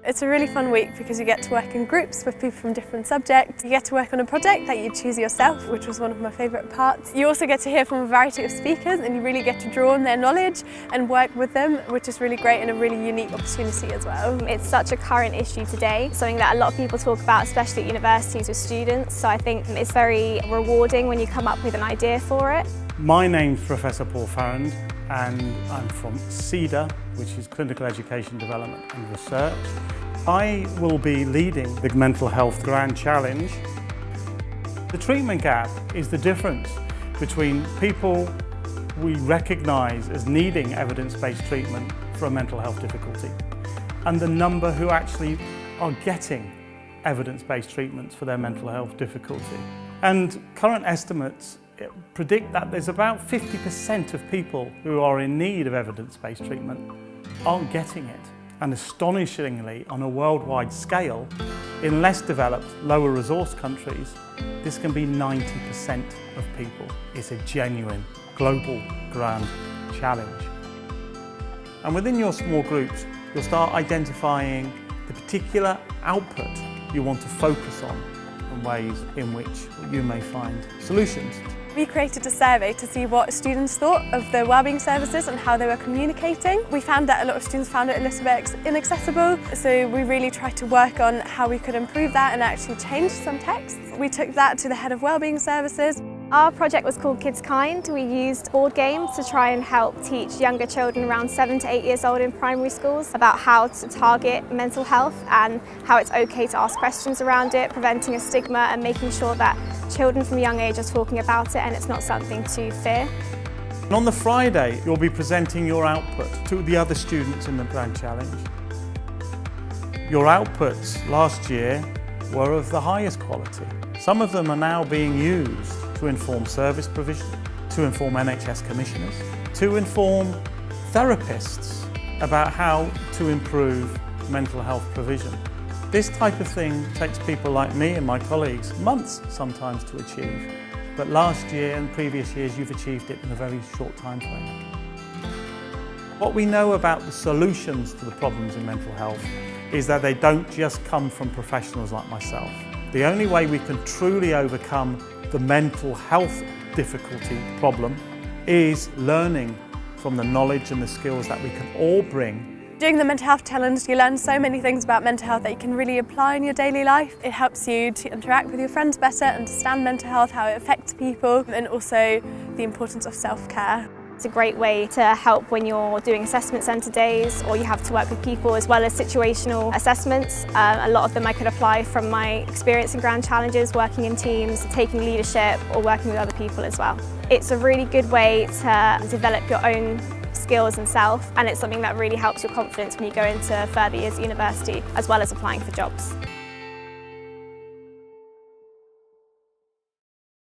It's a really fun week because you get to work in groups with people from different subjects. You get to work on a project that you choose yourself, which was one of my favourite parts. You also get to hear from a variety of speakers and you really get to draw on their knowledge and work with them, which is really great and a really unique opportunity as well. It's such a current issue today, something that a lot of people talk about, especially at universities with students, so I think it's very rewarding when you come up with an idea for it. My name's Professor Paul Farrand and I'm from CEDA, which is Clinical Education Development and Research. I will be leading the Mental Health Grand Challenge. The treatment gap is the difference between people we recognise as needing evidence-based treatment for a mental health difficulty and the number who actually are getting evidence-based treatments for their mental health difficulty. And current estimates predict that there's about 50% of people who are in need of evidence-based treatment aren't getting it. And astonishingly, on a worldwide scale, in less developed, lower resource countries, this can be 90% of people. It's a genuine global grand challenge. And within your small groups, you'll start identifying the particular output you want to focus on and ways in which you may find solutions. We created a survey to see what students thought of the wellbeing services and how they were communicating. We found that a lot of students found it a little bit inaccessible, so we really tried to work on how we could improve that and actually change some texts. We took that to the head of wellbeing services. Our project was called Kids Kind. We used board games to try and help teach younger children around 7 to 8 years old in primary schools about how to target mental health and how it's okay to ask questions around it, preventing a stigma and making sure that children from a young age are talking about it and it's not something to fear. And on the Friday, you'll be presenting your output to the other students in the Grand Challenge. Your outputs last year were of the highest quality. Some of them are now being used to inform service provision, to inform NHS commissioners, to inform therapists about how to improve mental health provision. This type of thing takes people like me and my colleagues months sometimes to achieve, but last year and previous years you've achieved it in a very short time frame. What we know about the solutions to the problems in mental health is that they don't just come from professionals like myself. The only way we can truly overcome the mental health difficulty problem is learning from the knowledge and the skills that we can all bring. Doing the Mental Health Challenge, you learn so many things about mental health that you can really apply in your daily life. It helps you to interact with your friends better, understand mental health, how it affects people, and also the importance of self-care. It's a great way to help when you're doing assessment centre days or you have to work with people, as well as situational assessments. A lot of them I could apply from my experience in Grand Challenges, working in teams, taking leadership or working with other people as well. It's a really good way to develop your own skills and self, and it's something that really helps your confidence when you go into further years at university, as well as applying for jobs.